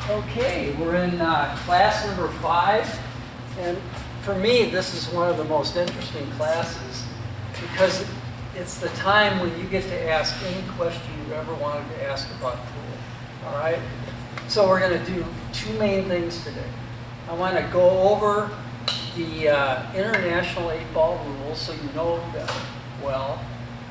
Okay, we're in class number 5, and for me this is one of the most interesting classes because it's the time when you get to ask any question you ever wanted to ask about pool. All right? So we're going to do 2 main things today. I want to go over the international 8-ball rules so you know them well,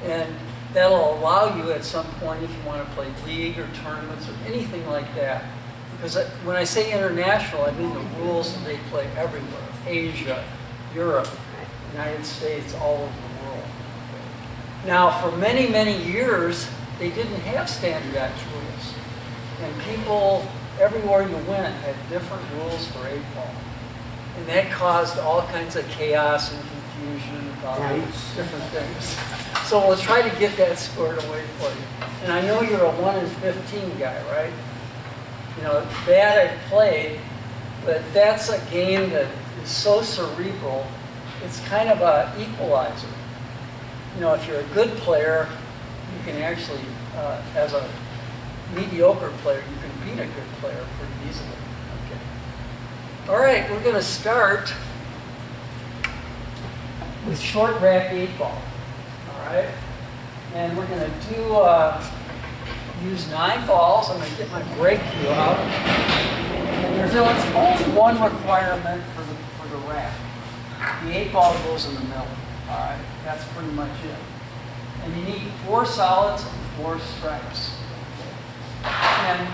and that'll allow you at some point if you want to play league or tournaments or anything like that. Because when I say international, I mean the rules that they play everywhere. Asia, Europe, United States, all over the world. Now, for many, many years, they didn't have standardized rules. And people, everywhere you went, had different rules for 8-ball. And that caused all kinds of chaos and confusion about different things. So we'll try to get that squared away for you. And I know you're a 1 in 15 guy, right? You know, that I've played, but that's a game that is so cerebral, it's kind of an equalizer. You know, if you're a good player, you can actually, as a mediocre player, you can beat a good player pretty easily. Okay. All right, we're going to start with short rack 8-ball. All right, and we're going to do use 9 balls. I'm going to get my break cue out. And there's only one requirement for the rack. The 8-ball goes in the middle. All right, that's pretty much it. And you need 4 solids and 4 stripes. And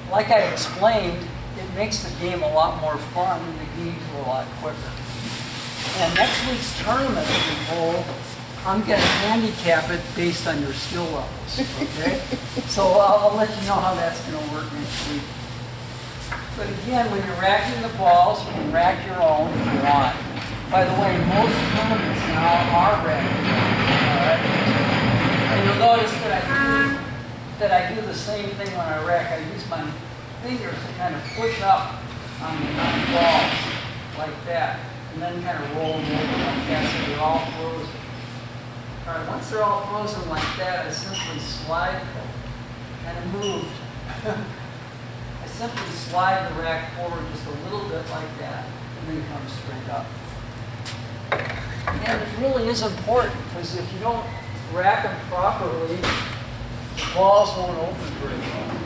like I explained, it makes the game a lot more fun and the games are a lot quicker. And next week's tournament we hold, I'm going to handicap it based on your skill levels, okay? So I'll let you know how that's going to work next week. But again, when you're racking the balls, you can rack your own if you want. By the way, most tournaments now are racking, all right? And you'll notice that I do the same thing when I rack. I use my fingers to kind of push up on the 9 balls like that, and then kind of roll them over like that so they're all frozen. All right, once they're all frozen like that, I simply slide, kind of moved. I simply slide the rack forward just a little bit like that, and then come straight up. And it really is important, because if you don't rack them properly, the balls won't open very well.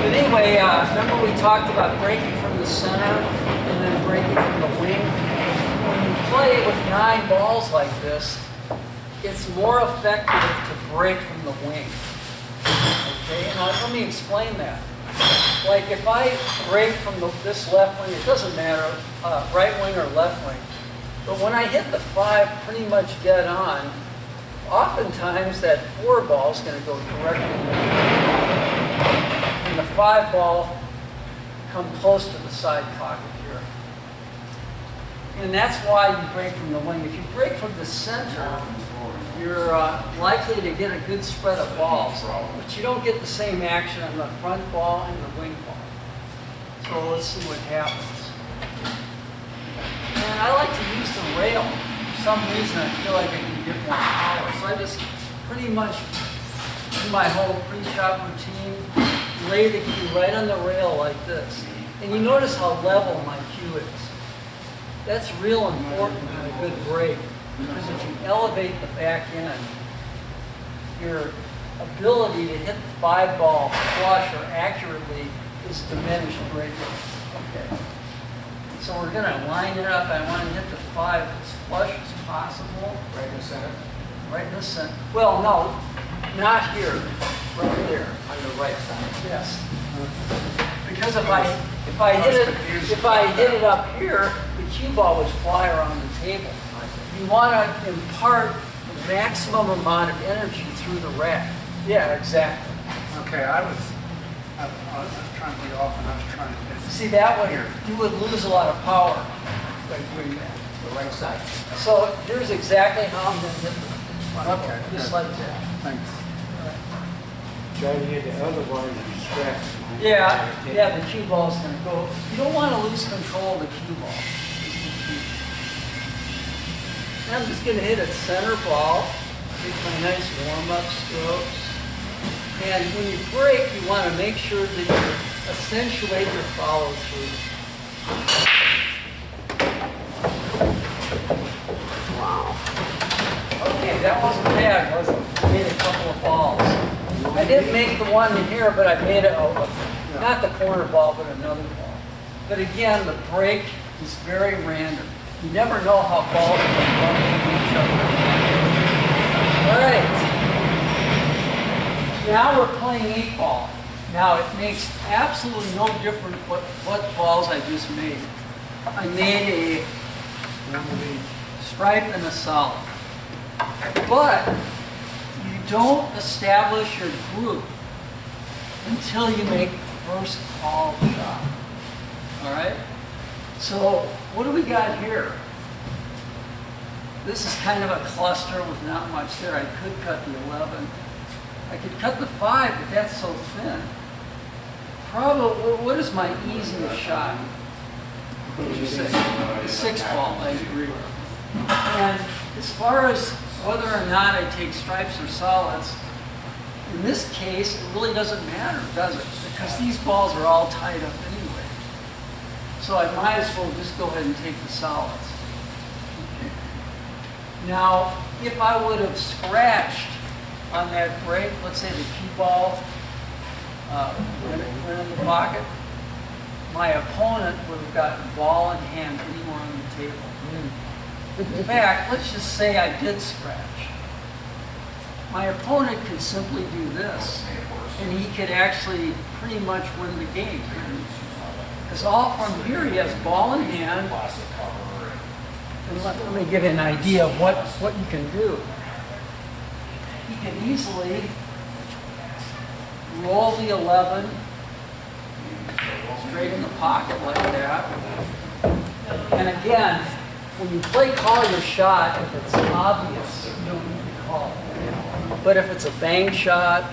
But anyway, remember we talked about breaking from the center and then breaking from the wing? When you play with 9 balls like this, it's more effective to break from the wing. Okay, now let me explain that. Like if I break from this left wing, it doesn't matter, right wing or left wing. But when I hit the 5 pretty much dead on, oftentimes that 4 ball is going to go directly in the and the 5 ball come close to the side pocket here. And that's why you break from the wing. If you break from the center, you're likely to get a good spread of balls, but you don't get the same action on the front ball and the wing ball. So let's see what happens. And I like to use the rail. For some reason, I feel like I can get more power. So I just pretty much do my whole pre-shot routine, lay the cue right on the rail like this. And you notice how level my cue is. That's real important in a good break, because if you elevate the back end, your ability to hit the 5 ball flush or accurately is diminished greatly. Okay. So we're going to line it up. I want to hit the 5 as flush as possible. Right in the center? Right in the center. Well, no, not here. Right there. On the right side? Yes. Because if I hit it up here, the cue ball would fly around the table. You want to impart the maximum amount of energy through the rack. Yeah, exactly. Okay, I was trying to be off and I was trying to hit. See, that way you would lose a lot of power by doing that. The right side. So here's exactly how I'm going to hit the front ball, Okay, just like that. Thanks. Try to hit the other one and stress. Yeah, the cue ball is going to go. You don't want to lose control of the cue ball. And I'm just going to hit it center ball, get my nice warm-up strokes. And when you break, you want to make sure that you accentuate your follow-through. Wow. Okay, that wasn't bad, was it? I made a couple of balls. I didn't make the one in here, but I made it, not the corner ball, but another ball. But again, the break is very random. You never know how balls are going to run into each other. All right. Now we're playing 8-ball. Now it makes absolutely no difference what balls I just made. I made a stripe and a solid. But you don't establish your group until you make the first call shot. All right? So what do we got here? This is kind of a cluster with not much there. I could cut the 11. I could cut the 5, but that's so thin. Probably, what is my easiest shot? What would you say? The 6-ball, I agree. And as far as whether or not I take stripes or solids, in this case, it really doesn't matter, does it? Because these balls are all tied up anyway. So I might as well just go ahead and take the solids. Okay. Now, if I would have scratched on that break, let's say the cue ball went in the pocket, my opponent would have gotten ball in hand anywhere on the table. In fact, let's just say I did scratch. My opponent could simply do this, and he could actually pretty much win the game. Because all from here he has ball in hand. And let me give you an idea of what you can do. He can easily roll the 11 straight in the pocket like that. And again, when you play call your shot, if it's obvious, you don't need to call it. But if it's a bang shot,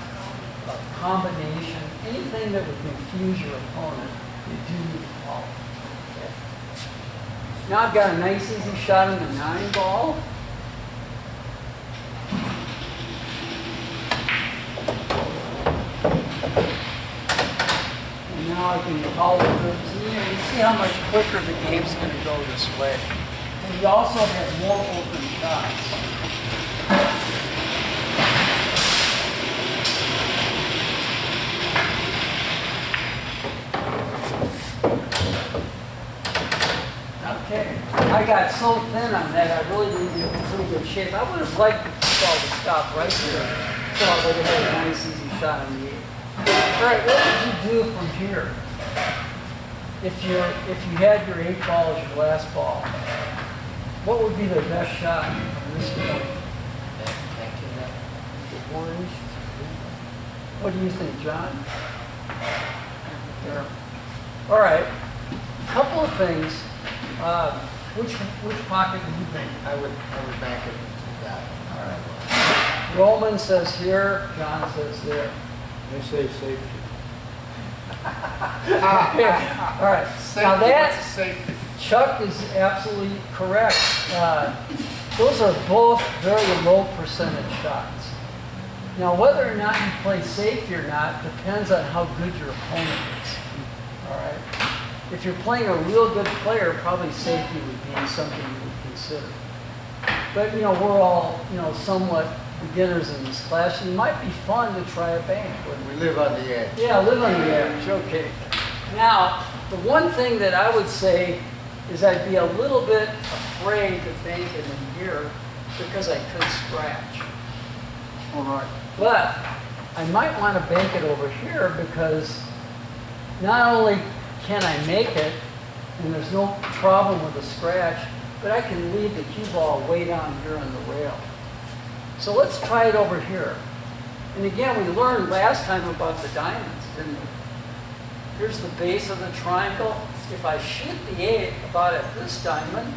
a combination, anything that would confuse your opponent, you do need to call it. Okay. Now I've got a nice easy shot on the 9-ball. And now I can call the 13, and you see how much quicker the game's going to go this way. And he also has more open shots. Okay, I got so thin on that, I really didn't get in pretty good shape. I would have liked the ball to stop right here. So I would have had a nice easy shot on the 8. All right, what would you do from here? If you had your 8 ball as your last ball, what would be the best shot from this point? Orange. What do you think, John? There. All right, a couple of things. Which pocket do you think? I would back it to that. All right. Roman says here, John says there. I say safety. Okay. All right. Safety, Now that what's safety? Chuck is absolutely correct. Those are both very low percentage shots. Now whether or not you play safety or not depends on how good your opponent is. All right. If you're playing a real good player, probably safety would be something you would consider. But we're all somewhat beginners in this class. It might be fun to try a bank. We live on the edge. Yeah, live on the edge. Okay. Now, the one thing that I would say is I'd be a little bit afraid to bank it in here because I could scratch. All right. But I might want to bank it over here because not only can I make it, and there's no problem with the scratch, but I can leave the cue ball way down here on the rail. So let's try it over here. And again, we learned last time about the diamonds, didn't we? Here's the base of the triangle. If I shoot the 8 about at this diamond,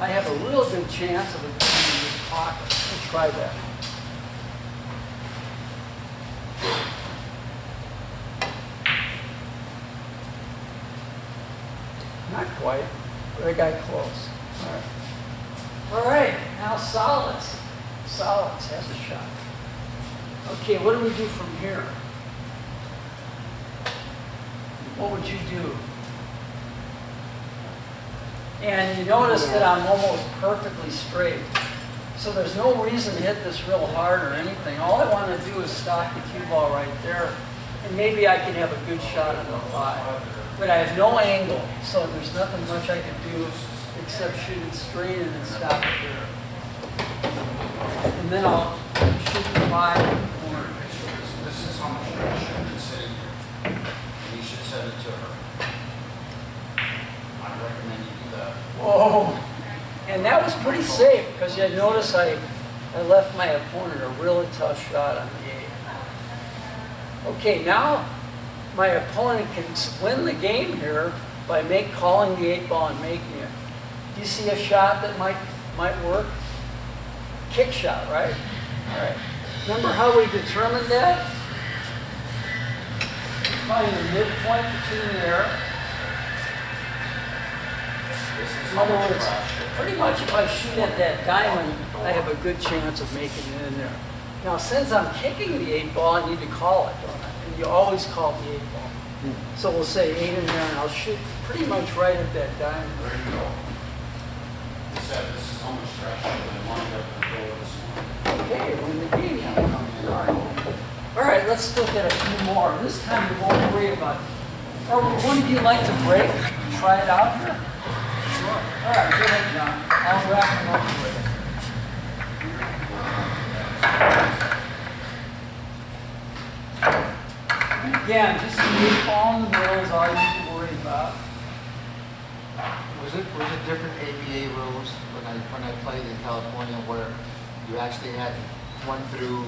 I have a real good chance of it being in this pocket. Let's try that. Not quite, but I got close. All right. All right, now solids. Solids, have a shot. Okay, what do we do from here? What would you do? And you notice that I'm almost perfectly straight. So there's no reason to hit this real hard or anything. All I want to do is stock the cue ball right there. And maybe I can have a good shot on the 5. But I have no angle, so there's nothing much I can do except shoot it straight in and stop it there. And then I'll shoot the 5 in the corner. This is how much pressure should be sitting here. And you should set it to her. I recommend you do that. Whoa! And that was pretty safe, because you notice I left my opponent a really tough shot on the 8. Okay, now my opponent can win the game here by calling the 8 ball and making it. Do you see a shot that might work? Kick shot, right? All right. Remember how we determined that? Find the midpoint between there. In other words, pretty much if I shoot at that diamond, I have a good chance of making it in there. Now, since I'm kicking the 8 ball, I need to call it, don't I? And you always call the 8 ball. So we'll say 8 in there, and I'll shoot pretty much right at that diamond. There you go. You said this is how much pressure and wind up and go with this one. Okay, win the game now. All right, let's look at a few more. This time we won't worry about it. Or wouldn't you like to break? Try it out here? Sure. All right, go ahead, John. I'll wrap them up for you. And again, just the 8 ball in the middle is all you need to worry about. Was it different ABA rules when I played in California where you actually had 1 through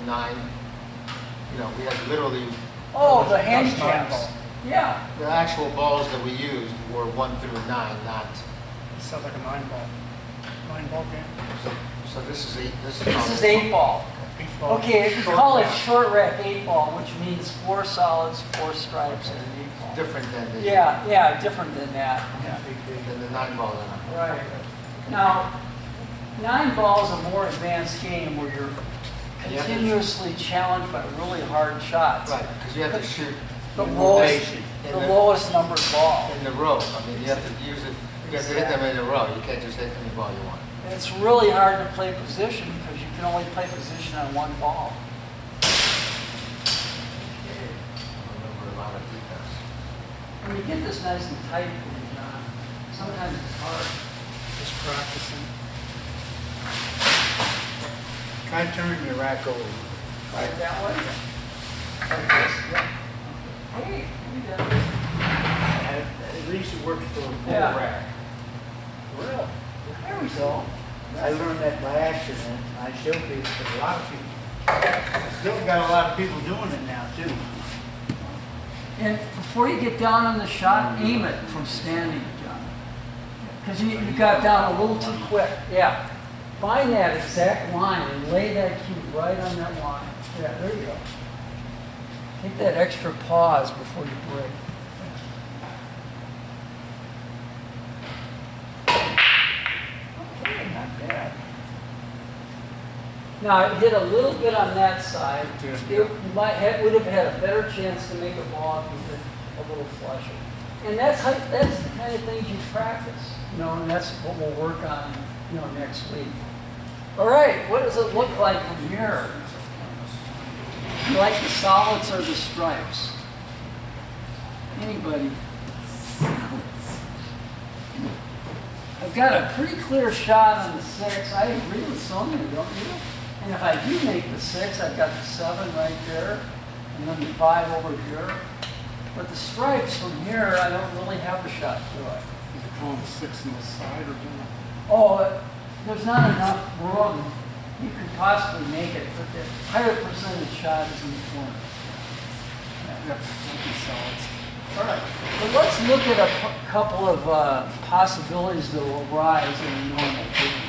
9? You know, we had literally. Oh, the handicaps. Yeah. The actual balls that we used were 1 through 9, not. It sounds like a 9-ball game. So this is 8. This is 8 ball. Okay, you call it short rack 8 ball, which means 4 solids, 4 stripes, and an 8 ball. Different than the. Yeah, different than that. Yeah. Than the 9 ball. Right. Now, 9 ball is a more advanced game where you're continuously challenged by really hard shots. Right, because you have to shoot The lowest numbered ball. in the row. I mean, you have to use it. You have to hit them in a row. You can't just hit any ball you want. And it's really hard to play position because you can only play position on 1 ball. Remember a lot of defense. When you get this nice and tight, sometimes it's hard. Just practicing. Try turning your rack over. Try it that way. Like this, yeah. Hey, you got it. At least it works for a full Yeah. rack. Well, there we go. I learned that by accident. I showed people. A lot of people. Still got a lot of people doing it now too. And before you get down on the shot, aim it from standing, John. Because you got down a little too quick. Yeah. Find that exact line and lay that cue right on that line. Yeah, there you go. Take that extra pause before you break. Okay, not bad. Now, it hit a little bit on that side. You would have had a better chance to make a ball if you hit a little flusher. And that's the kind of things you practice, and that's what we'll work on, next week. All right, what does it look like from here? You like the solids or the stripes? Anybody? I've got a pretty clear shot on the 6. I agree with Sonia, don't you? And if I do make the 6, I've got the 7 right there, and then the 5 over here. But the stripes from here, I don't really have a shot to it. Is it calling the 6 on the side or doing? Oh, there's not enough room. You could possibly make it, but the higher percentage shot is in the corner. All right, so let's look at a couple of possibilities that will arise in a normal game.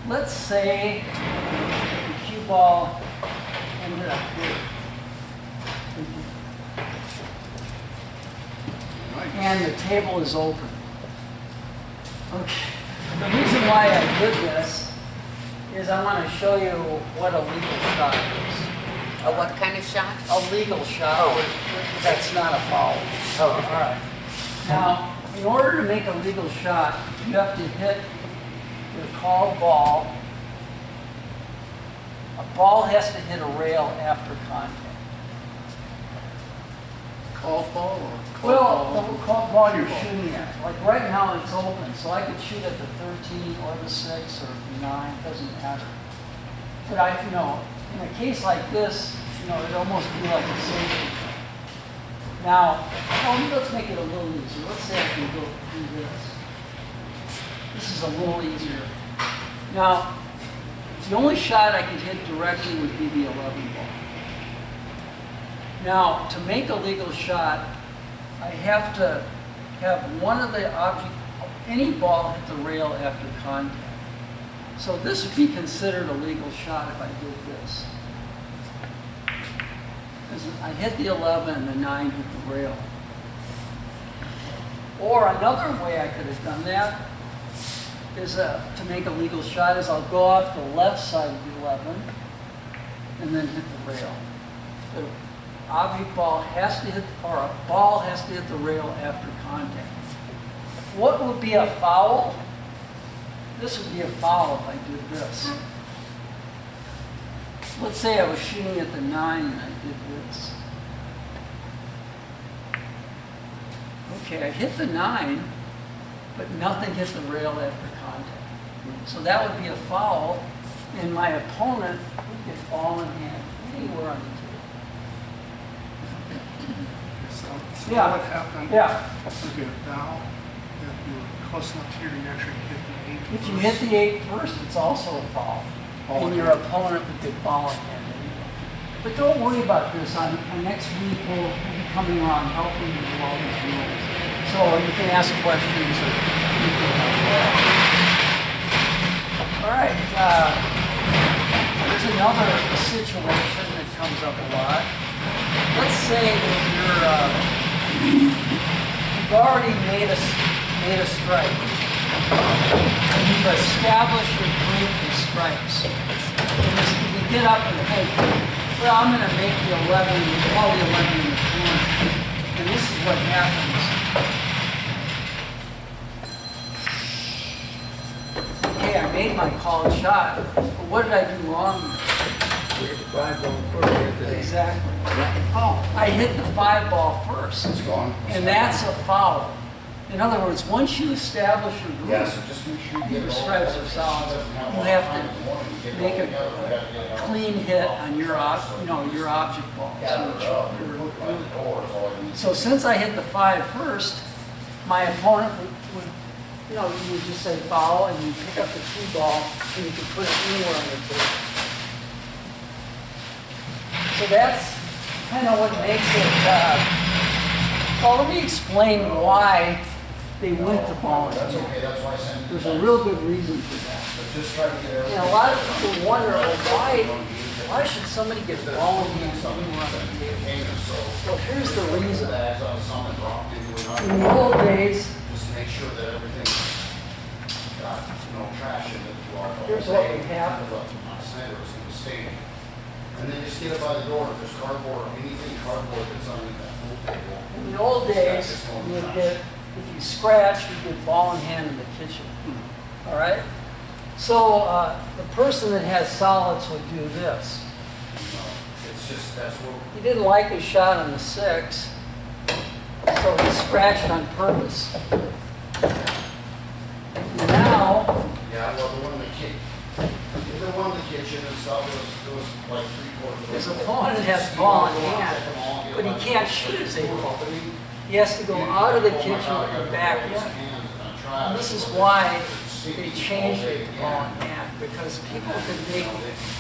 Let's say the cue ball ended up here. Nice. and the table is open. Okay. The reason why I did this is I want to show you what a legal shot is. What kind of shot? A legal shot. That's not a foul. Oh, All right. Now, in order to make a legal shot, you have to hit your called ball. A ball has to hit a rail after contact. Golf ball or? Well, the called ball you're shooting at. Like right now it's open, so I could shoot at the 13 or the 6 or the 9, doesn't matter. But in a case like this, it'd almost be like a safety. Now, let's make it a little easier. Let's say I can go do this. This is a little easier. Now, the only shot I could hit directly would be the 11 ball. Now, to make a legal shot, I have to have one of the any ball hit the rail after contact. So this would be considered a legal shot if I did this. Because I hit the 11 and the 9 hit the rail. Or another way I could have done that is to make a legal shot is I'll go off the left side of the 11 and then hit the rail. The object ball has to hit, or a ball has to hit the rail after contact. What would be a foul? This would be a foul if I did this. Let's say I was shooting at the 9 and I did this. Okay, I hit the 9, but nothing hit the rail after contact. So that would be a foul, and my opponent would get ball in hand anywhere on the So Yeah. what happened? Yeah. Okay, now, if you're close enough here, you actually hit the 8. If you hit the 8 first, it's also a foul. Ball And in your hand. opponent would get ball in hand anyway. But don't worry about this. On next week, we'll be coming around helping you with all these rules. So you can ask questions or anything like that. All right. There's another situation that comes up a lot. Let's say that you've already made a strike. And you've established your group of strikes. And you get up and think, well, I'm going to make the 11, all the 11 in the corner. And this is what happens. Okay, I made my called shot, but what did I do wrong? Exactly. Oh, I hit the 5 ball first. It's gone. And that's a foul. In other words, once you establish your group, Yeah, so just make sure you get your it all. stripes are solid, you have to make a clean hit on your your object ball. So since I hit the 5 first, my opponent would you would just say foul, and you pick up the 2 ball, and you can put it anywhere on the table. So that's kind of what makes it, well, let me explain why they went to ball in That's hand. okay, that's why I sent you. There's a real good reason for that. But just try to get everything. And a lot of people wonder, well, why should somebody get ball in hand anywhere on the table? Well, here's the reason. In the old days, Just to make sure that everything's got no trash in it. Here's what would happen. And then just get it by the door, if there's cardboard, anything cardboard that's underneath that pool table. in the old days, you would get, if you scratch, you get ball in hand in the kitchen. All right? So the person that has solids would do this. It's just, that's what. He didn't like his shot on the 6, so he scratched on purpose. Now, Yeah, well, the one in the kitchen and stuff, it was like 3/4. his opponent has ball in hand, but he can't shoot his 8 ball. He has to go out of the kitchen and back in. And this is why they changed it to ball in hand, because people could make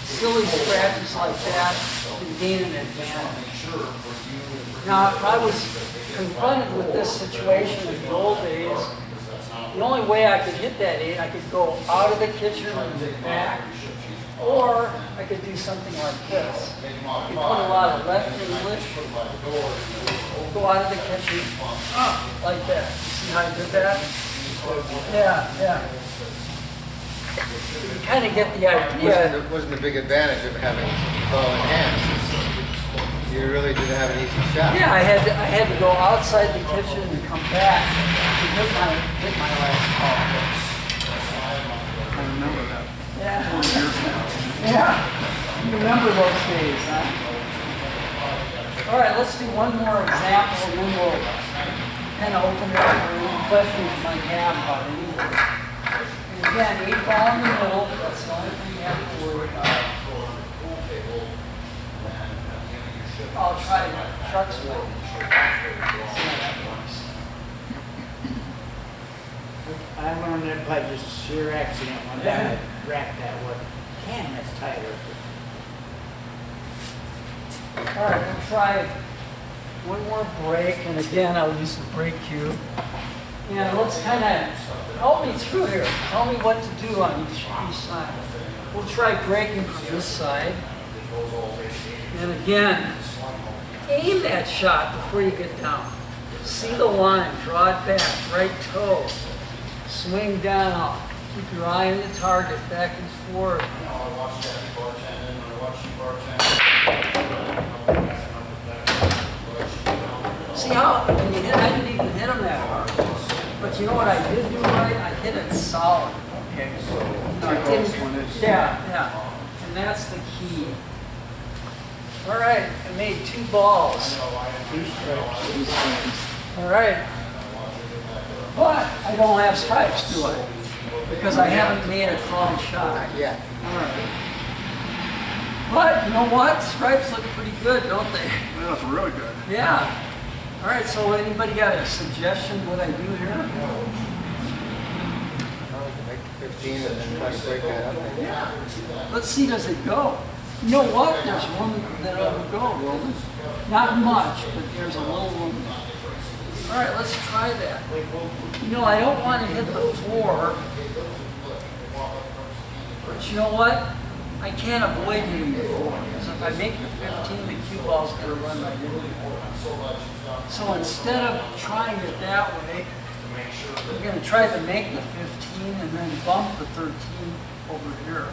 silly scratches like that and gain an advantage. Now, if I was confronted with this situation in the old days, the only way I could hit that 8, I could go out of the kitchen and back, Or I could do something like this. You put a lot of left English, go out of the kitchen, like that. See how I did that? Yeah. You kind of get the idea. Wasn't the big advantage of having ball in hands. You really didn't have an easy shot. Yeah, I had to go outside the kitchen and come back to hit my last ball. I remember that. Yeah. You remember those days, huh? All right, let's do one more example, and then we'll kind of open it up for any questions you might have about anything. And again, 8 ball in the middle, that's the only thing you have to worry about. I'll try truck swing. See how that works. I learned it by just sheer accident one time. I racked that wood. Man, that's tighter. All right, we'll try one more break, and again, I'll use the break cue. And let's kind of help me through here. Tell me what to do on each side. We'll try breaking from this side. And again, aim that shot before you get down. See the line, draw it back, right toe. Swing down. Keep your eye on the target, back and forth. See how, when you hit, I didn't even hit him that hard. But you know what I did do right? I hit it solid. Okay. I didn't, yeah. And that's the key. All right, I made 2 balls. All right. But I don't have stripes, do I? Because I haven't made a called shot. Not yet. All right. But you know what? Stripes look pretty good, don't they? That's really good. Yeah. All right, so anybody got a suggestion what I do here? Well, you can make the 15 and then try to break that up. Yeah. Let's see, does it go? You know what? There's one that'll go, Roman. Not much, but there's a little one. All right, let's try that. You know, I don't want to hit the 4, but you know what? I can't avoid hitting the 4, because if I make the 15, the cue ball's going to run right into it. So instead of trying it that way, we're going to try to make the 15 and then bump the 13 over here.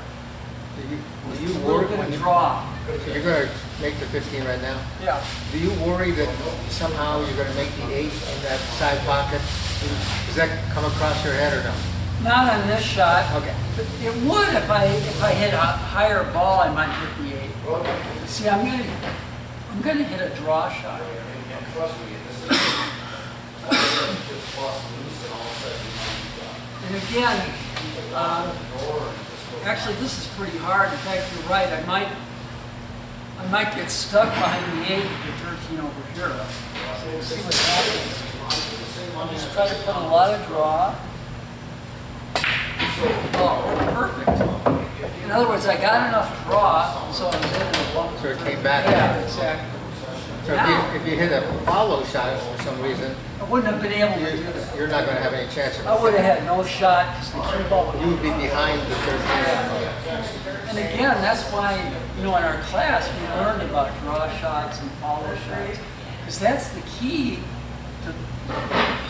Will you We're worry going when to you, draw. so you're going to make the 15 right now? Yeah. Do you worry that somehow you're going to make the 8 in that side pocket? Does that come across your head or no? Not on this shot. Okay. But it would if I hit a higher ball, I might hit the 8. See, I'm gonna hit a draw shot. And again, actually this is pretty hard. In fact, you're right. I might get stuck behind the 8 with the 13 over here. So we'll see what happens. I'll just try to put a lot of draw. Oh, perfect. In other words, I got enough draw, so I was able to bump. So it came back? Yeah, exactly. So if you hit a follow shot for some reason, I wouldn't have been able to do that. you're not going to have any chance of I would have had no shot because the cue ball would You would be behind the 13. And again, that's why, you know, in our class we learned about draw shots and follow shots, because that's the key to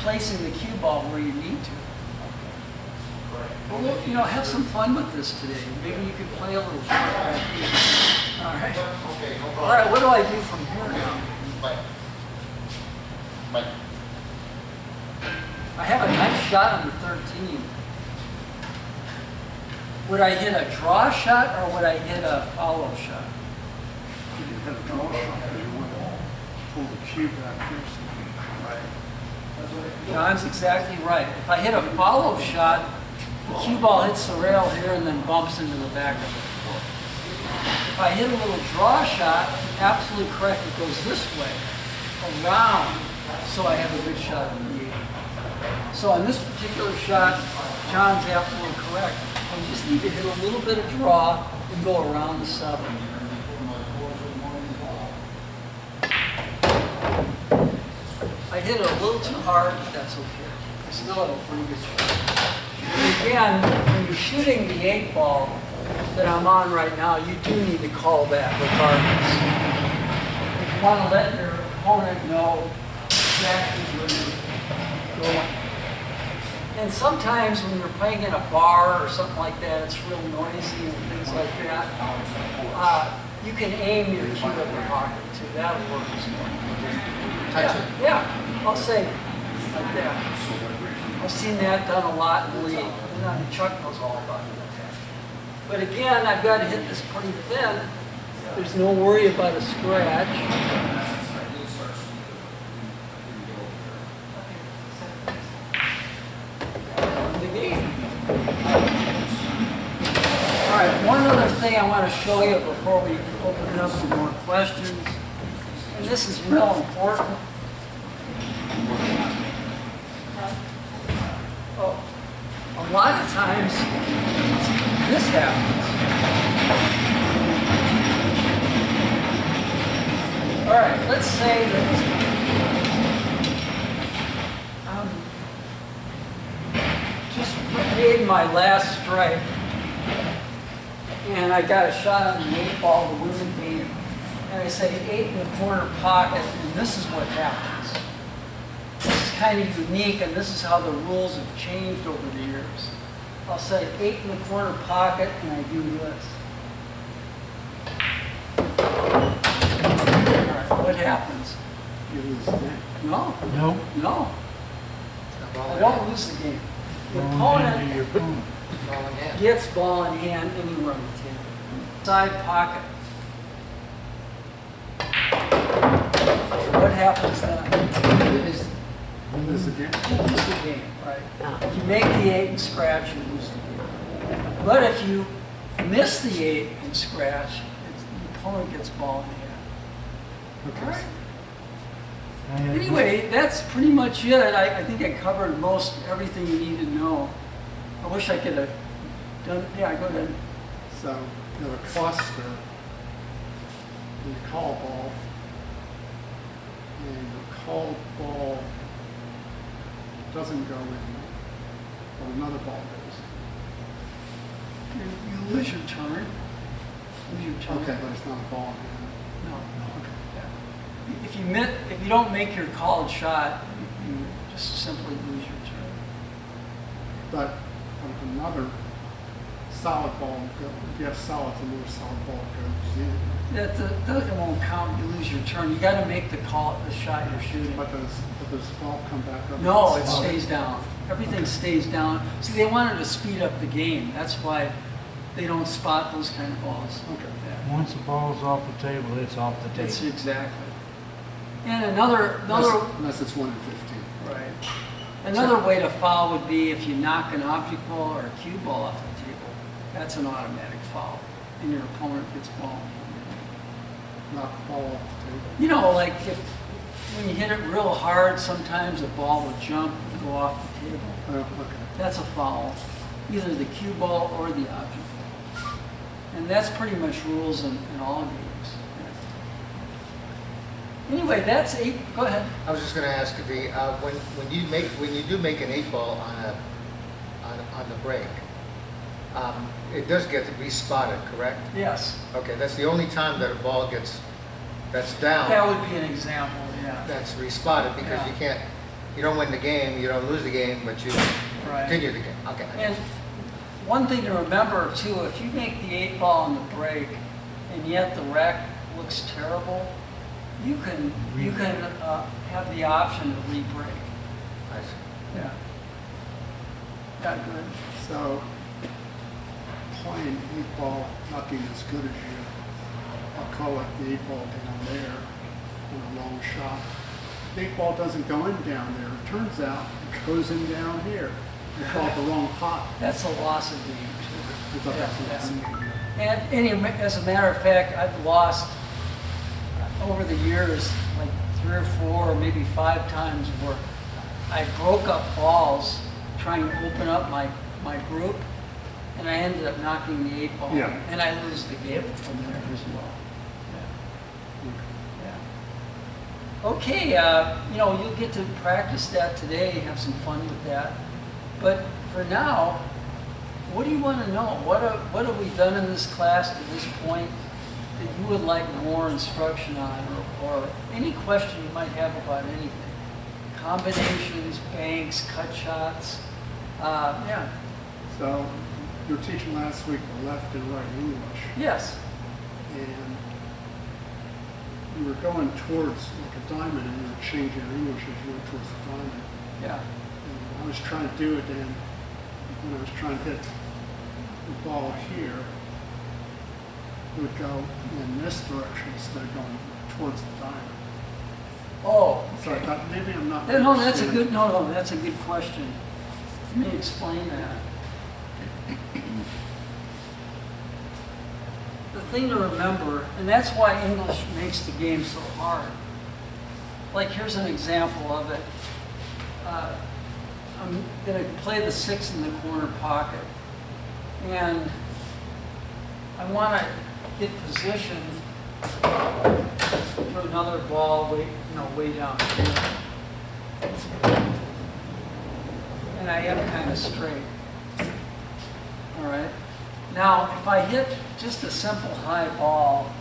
placing the cue ball where you need to. Well, you know, have some fun with this today. Maybe you could play a little shot back here. All right. All right, what do I do from here now? I have a nice shot on the 13. Would I hit a draw shot or would I hit a follow shot? You hit a draw shot, but you wouldn't pull the cue back here. Right. John's exactly right. If I hit a follow shot, the cue ball hits the rail here and then bumps into the back of the floor. If I hit a little draw shot, absolutely correct, it goes this way, around, so I have a good shot on the 8. So on this particular shot, John's absolutely correct. I just need to hit a little bit of draw and go around the 7. I hit it a little too hard, but that's okay. I still have a pretty good shot. And again, when you're shooting the 8 ball, that I'm on right now, you do need to call that regardless. If you want to let your opponent know exactly where you're going. And sometimes when you're playing in a bar or something like that, it's real noisy and things like that. You can aim your cue at the pocket too. That'll work as well. Touch it. Yeah, I'll say like that. I've seen that done a lot in the league. And Chuck knows all about it. But again, I've got to hit this pretty thin. There's no worry about a scratch. The game. All right, one other thing I want to show you before we open it up to more questions, and this is real important. Oh, a lot of times this happens. All right, let's say that just made my last strike, and I got a shot on the 8-ball to win the game. And I say 8 1/4 pocket, and this is what happens. This is kind of unique, and this is how the rules have changed over the years. I'll say 8 1/4 pocket, and I do this. All right, what happens? You lose the game. No, No. no, Ball I in don't hand. lose the game. The Wrong opponent hand to your opponent. Ball in hand. gets ball in hand anywhere on the table. Side pocket. What happens then? Lose the game. You lose the game, right? If you make the 8 and scratch, you lose the game. But if you miss the 8 and scratch, the opponent gets ball in hand. Okay. All right. I had- Anyway, that's pretty much it. I think I covered most everything you need to know. I wish I could have done, yeah, go ahead. So you have a cluster, and you call a ball, and the called ball doesn't go in, but another ball goes. You lose your turn. Lose your turn. Okay, but it's not a ball in hand. No, no. Yeah. If you don't make your called shot, you just simply lose your turn. But if another solid ball goes, if you have solids, another solid ball goes in. That won't count. You lose your turn. You got to make the shot you're shooting. But does the ball come back up? No, it stays down. Everything stays down. See, they wanted to speed up the game. That's why they don't spot those kind of balls. Okay. Yeah. Once the ball's off the table, it's off the That's table. exactly. And another Unless it's 1 in 15. right. Another way to foul would be if you knock an object ball or a cue ball off the table. That's an automatic foul, and your opponent gets ball. Knock the ball off the table. You know, like when you hit it real hard, sometimes the ball will jump and go off the table. Oh, okay. That's a foul, either the cue ball or the object ball. And that's pretty much rules in all games. Anyway, that's 8. Go ahead. I was just going to ask when you do make an 8-ball on the break, it does get to be spotted, correct? Yes. Okay, that's the only time that a ball that's down. That would be an example, yeah. That's respotted because Yeah. you don't win the game, you don't lose the game, but you Right. continue the game. Okay. And one thing to remember too, if you make the 8-ball on the break and yet the rack looks terrible, you can have the option to re-break. I see. Yeah. Got good. So playing 8-ball not being as good as you, I'll call it the 8-ball down there on a long shot. The 8-ball doesn't go in down there. It turns out it goes in down here. You call it the wrong pot. That's a loss of game I too. thought that's what Yeah, I mean. as a matter of fact, I've lost over the years like 3 or 4 or maybe 5 times where I broke up balls trying to open up my group, and I ended up knocking the 8-ball, Yeah. and I lose the game from there as well. Yeah. Okay, you'll get to practice that today, have some fun with that. But for now, what do you want to know? What have we done in this class to this point that you would like more instruction on, or any question you might have about anything? Combinations, banks, cut shots, yeah. So you were teaching last week the left and right English, Yes, and you were going towards like a diamond, and you were changing your English as you went towards the diamond. yeah. And I was trying to do it, and when I was trying to hit the ball here, it would go in this direction instead of going towards the diamond. Oh, So I okay. thought maybe I'm not. No, that's a understanding. good, no, that's a good question. Let me explain that. The thing to remember, and that's why English makes the game so hard. Like, here's an example of it. I'm going to play the 6 in the corner pocket, and I want to get positioned for another ball way down here. And I am kind of straight. All right. Now, if I hit just a simple high ball,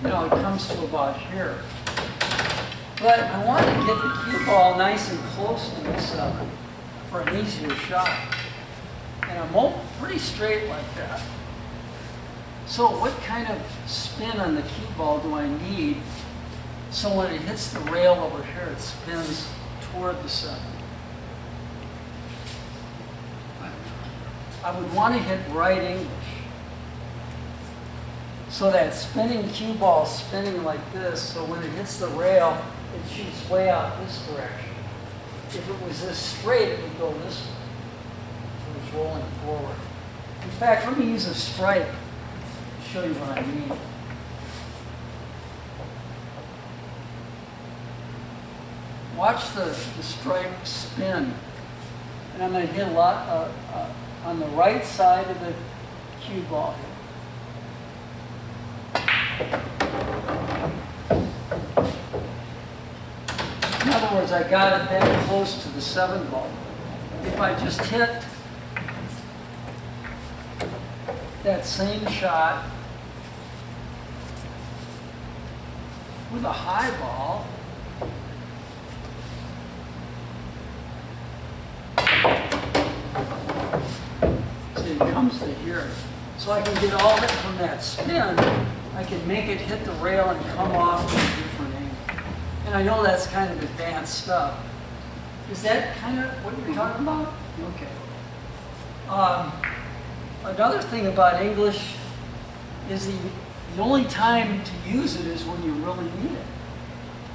it comes to about here. But I want to get the cue ball nice and close to the 7 for an easier shot. And I'm pretty straight like that. So what kind of spin on the cue ball do I need so when it hits the rail over here, it spins toward the 7? I would want to hit right English. So that spinning cue ball spinning like this, so when it hits the rail, it shoots way out this direction. If it was this straight, it would go this way. If it was rolling forward. In fact, let me use a stripe to show you what I mean. Watch the stripe spin. And I'm going to hit a lot on the right side of the cue ball here. In other words, I got it that close to the 7 ball. If I just hit that same shot with a high ball, see, it comes to here. So I can get all of it from that spin. I can make it hit the rail and come off with a different angle. And I know that's kind of advanced stuff. Is that kind of what you're talking about? Okay. Another thing about English is the only time to use it is when you really need it.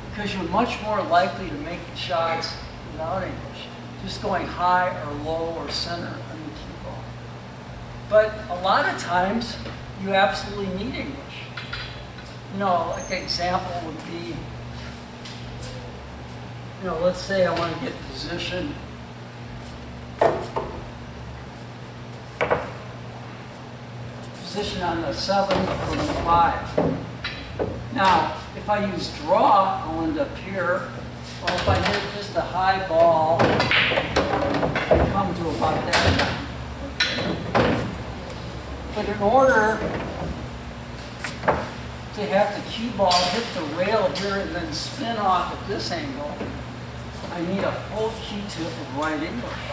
Because you're much more likely to make the shots without English. Just going high or low or center on the cue ball. But a lot of times, you absolutely need English. Like an example would be, let's say I want to get position. Position on the 7 or the 5. Now, if I use draw, I'll end up here. Or if I hit just a high ball, I come to about that. But in order to have the cue ball hit the rail here and then spin off at this angle, I need a full key tip of right English.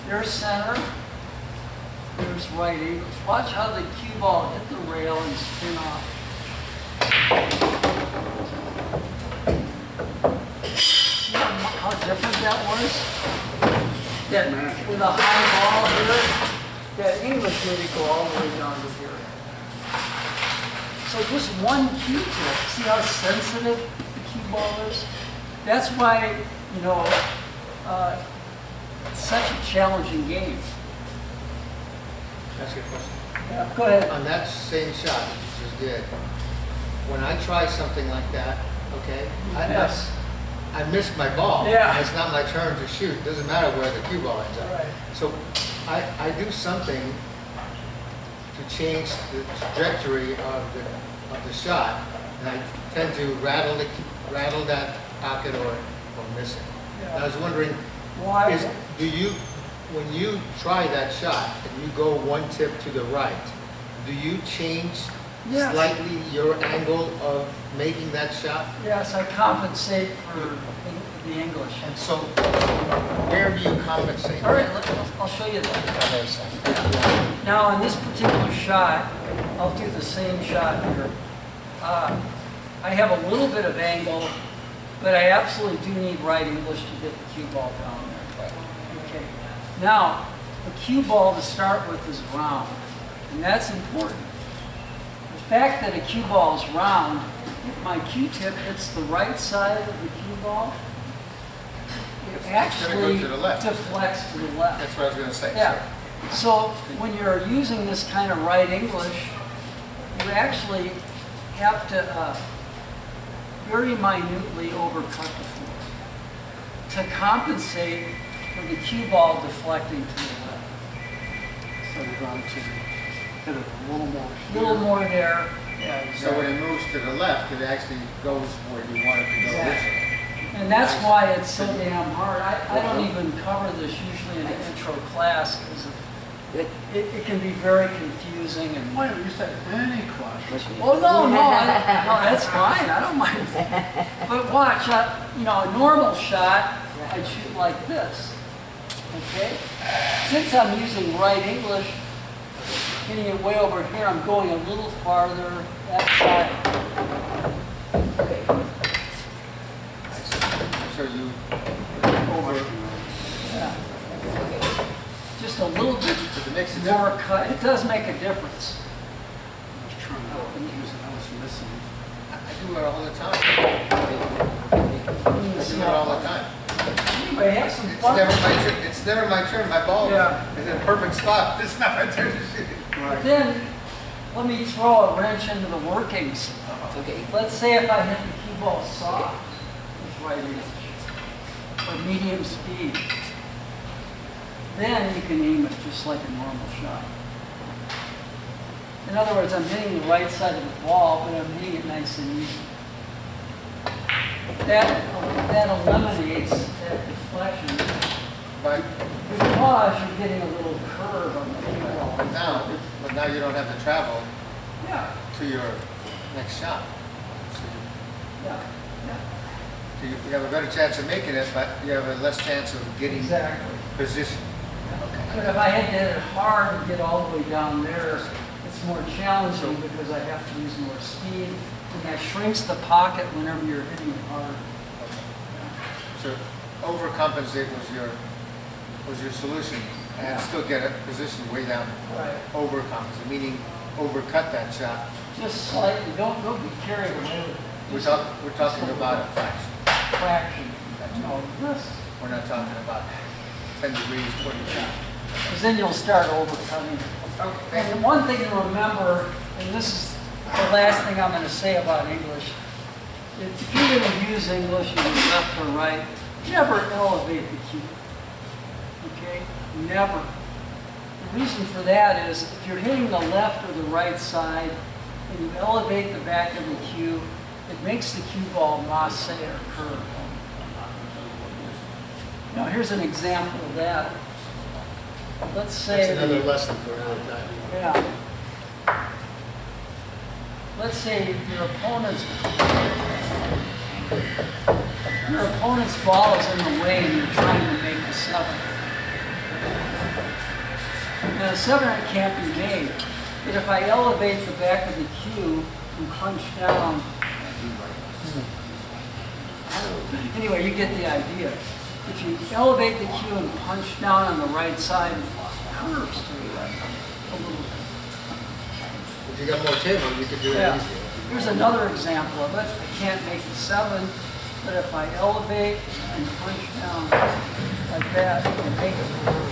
There's center, there's right English. Watch how the cue ball hit the rail and spin off. See how different that was? That with a high ball here, that English made it go all the way down to here. So just one cue tip. See how sensitive the cue ball is? That's why, it's such a challenging game. Ask you a question. Yeah, go ahead. On that same shot that you just did, when I try something like that, okay, Yes. I missed my ball. Yeah. And it's not my turn to shoot. It doesn't matter where the cue ball ends up. Right. So I do something to change the trajectory of the shot, and I tend to rattle that pocket or miss it. And I was wondering, Why? do you, when you try that shot and you go one tip to the right, do you change Yes. slightly your angle of making that shot? Yes, I compensate for the English. And so, where do you compensate? All right, I'll show you that. Now, on this particular shot, I'll do the same shot here. I have a little bit of angle, but I absolutely do need right English to get the cue ball down there. Okay. Now, the cue ball to start with is round, and that's important. The fact that a cue ball is round, if my cue tip hits the right side of the cue ball, it actually to the left. deflects to the left. That's what I was going to say. Yeah. So when you're using this kind of right English, you actually have to very minutely overcut the floor to compensate for the cue ball deflecting to the left. So you're going to hit it a little more A here. little more there. Yeah, So when it moves to the left, it actually goes where you want it to go Exactly. originally. And that's why it's so damn hard. I don't even cover this usually in an intro class because it can be very confusing and. Wait, you said any question? Oh, no, that's fine, I don't mind. But watch, a normal shot, I'd shoot like this, okay? Since I'm using right English, hitting it way over here, I'm going a little farther that side. Okay, So you, over, yeah. Just a little bit it makes a more difference. cut, it does make a difference. I was trying to use it, I was missing. I do it all the time. I do it all the time. Anyway, have some It's fun. never my turn. It's never my turn. My ball Yeah. is in a perfect spot. It's not my turn to shoot. But then, let me throw a wrench into the workings. Okay. Let's say if I hit the cue ball soft with right English, or medium speed, then you can aim it just like a normal shot. In other words, I'm hitting the right side of the ball, but I'm hitting it nice and easy. That eliminates that deflection But because you're getting a little curve on the cue ball. now you don't have to travel Yeah, to your next shot. So yeah, yeah. you have a better chance of making it, but you have a less chance of getting Exactly. position. But if I had to hit it hard and get all the way down there, it's more challenging because I have to use more speed, and that shrinks the pocket whenever you're hitting it hard. So overcompensate was your solution, and still get a position way down. Right. Overcompensate, meaning overcut that shot. Just slightly, don't be carried away with it. We're Just talking about a fraction. fraction. No, this. We're not talking about 10 degrees, 20 degrees. Because then you'll start overcutting. Okay. And one thing to remember, and this is the last thing I'm going to say about English, if you're going to use English either left or right, never elevate the cue. Okay? Never. The reason for that is if you're hitting the left or the right side and you elevate the back of the cue, it makes the cue ball masse or curve. Now here's an example of that. Let's say That's another lesson for another time. yeah. Let's say your opponent's ball is in the way and you're trying to make the 7. Now the 7 can't be made, but if I elevate the back of the cue and punch down, anyway, you get the idea. If you elevate the cue and punch down on the right side, it curves to the left a little bit. If you got more table, you could do it Yeah. easier. Here's another example of it. I can't make the 7, but if I elevate and punch down like that, I can make it.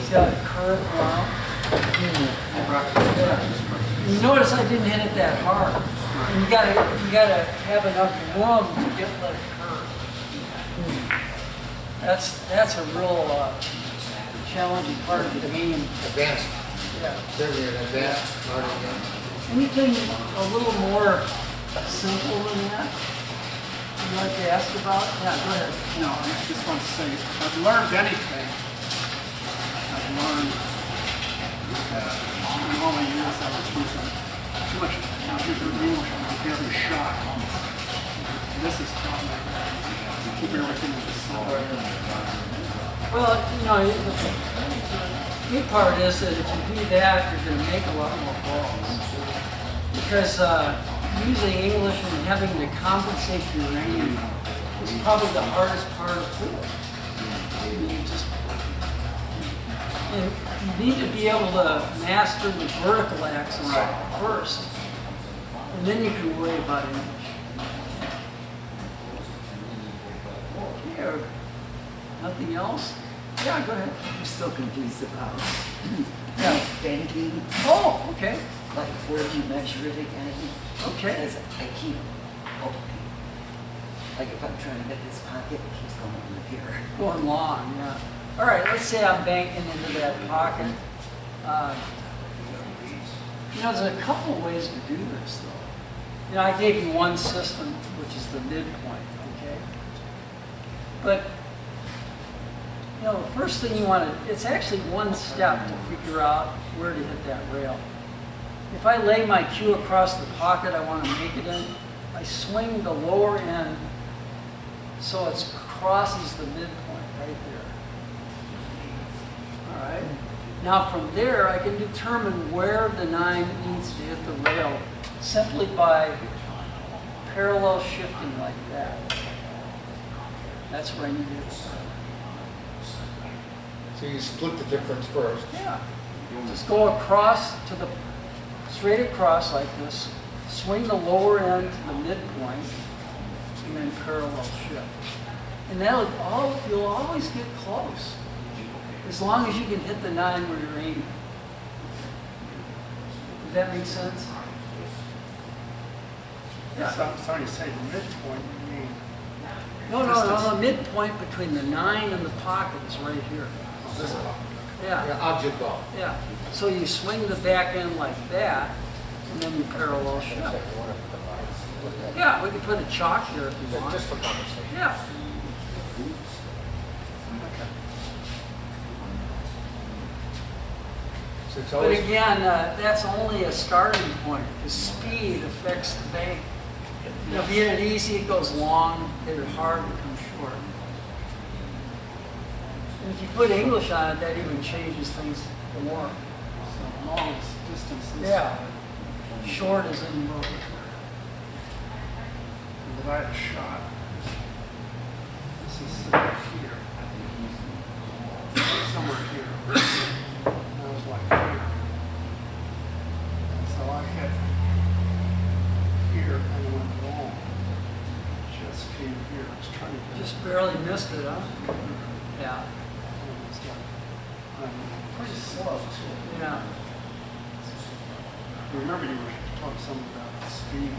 See how it curved around? Yeah. You notice I didn't hit it that hard. And you gotta have enough room to get let it curve. That's a real challenging part of the game. Advanced, Yeah. certainly an advanced part of the game. Anything a little more simple than that? you like to ask about? Yeah, go ahead. No, I just want to say, if I've learned anything, I've learned that in all the years I was using too much computer English on every shot. This is taught me to keep everything in the center. Well, you know, the good part is that if you do that, you're going to make a lot more balls. Because using English and having to compensate your range is probably the hardest part of pool. You need to be able to master the vertical axis first, and then you can worry about English. Okay, nothing else? Yeah, go ahead. I'm still confused about Yeah. banking, Oh, okay, like where do you measure it again? okay. Because I keep, oh, like if I'm trying to get this pocket, it keeps going over here. Going long, yeah. All right, let's say I'm banking into that pocket. You know, there's a couple of ways to do this, though. You know, I gave you one system, which is the midpoint, okay? But, you know, the first thing you want to, it's actually one step to figure out where to hit that rail. If I lay my cue across the pocket I want to make it in, I swing the lower end so it crosses the midpoint right there. All right. Now from there, I can determine where the 9 needs to hit the rail simply by parallel shifting like that. That's where I need to hit the rail. So you split the difference first. Yeah. Just go across to the, straight across like this, swing the lower end to the midpoint, and then parallel shift. And you'll always get close. As long as you can hit the 9 where you're aiming. Does that make sense? Yeah. So you say midpoint, you mean? No, midpoint between the 9 and the pocket is right here. This ball. Yeah. Yeah, object ball. Yeah. So you swing the back end like that, and then you parallel shift. Yeah, we can put a chalk here if you want. Just for conversation. Yeah. So it's But always, again, that's only a starting point. The speed affects the bank. You know, if you hit it easy, it goes long. Hit it hard, it comes short. And if you put English on it, that even changes things more. So long distances. Yeah. Short is in both. But I had a shot. This is here. Somewhere here. And I was like here. And so I hit here and it went long. Just came here. I was trying to Just barely missed it, huh? Yeah. It's like, pretty slow too. Yeah. Remember you were talking something about the speed.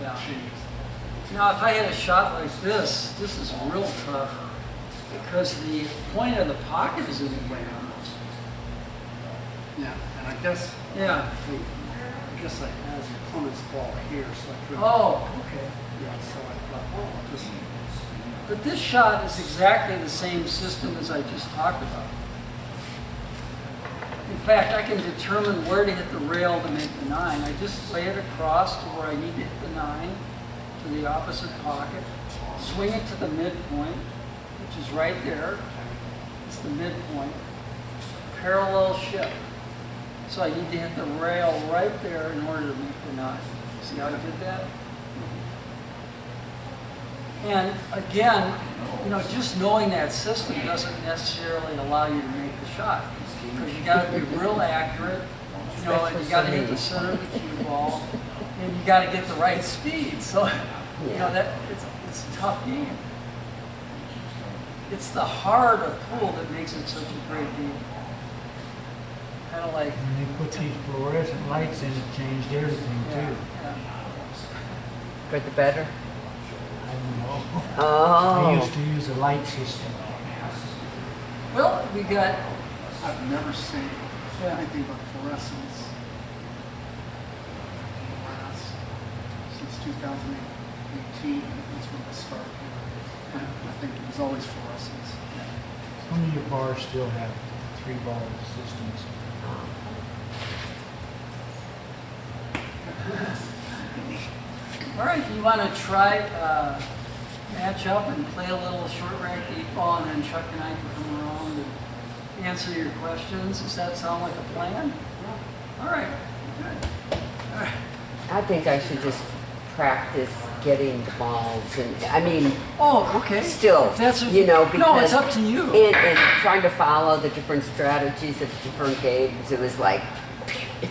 Yeah. Jeez. Now, if I had a shot like this is real tough because the point of the pocket is in the way almost. Yeah, and I guess Yeah. I had the opponent's ball here, so I couldn't. Oh, okay. Yeah, so I thought, oh, just But this shot is exactly the same system as I just talked about. In fact, I can determine where to hit the rail to make the 9. I just lay it across to where I need to hit the 9, to the opposite pocket, swing it to the midpoint, which is right there. It's the midpoint. Parallel shift. So I need to hit the rail right there in order to make the 9. See how I did that? And again, you know, just knowing that system doesn't necessarily allow you to make the shot. Because you got to be real accurate, you know, and you got to hit the center of the cue ball, and you got to get the right speed. So, you know, it's a tough game. It's the heart of pool that makes it such a great game. Kind of like, When they put these fluorescent lights in, it changed everything yeah, too. yeah. For the better? I don't know. I Oh. used to use a light system. Well, we got, I've never seen Yeah. anything but fluorescence since 2018. the start. I think it was always fluorescence. Some of your bars still have 3-ball systems. All right, you want to try match up and play a little short rack 8-ball, and then Chuck and I can come around and answer your questions. Does that sound like a plan? All right, good. All right. I think I should just practice getting the balls and, I mean, Oh, okay. still, If that's what you know, No, because it's up to you. in trying to follow the different strategies of different games, it was like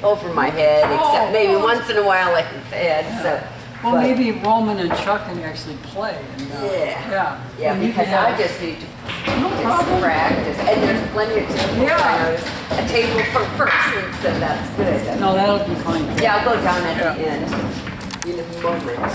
over my head, except maybe Oh. once in a while I had, so. Well, but- maybe Roman and Chuck can actually play. And, Yeah. yeah. And you because can have- I just need to No just problem. practice, and there's plenty of tables. Yeah. I noticed a table per person, so that's good. No, that'll be fine. Yeah, I'll go down at Yeah. the end in a moment.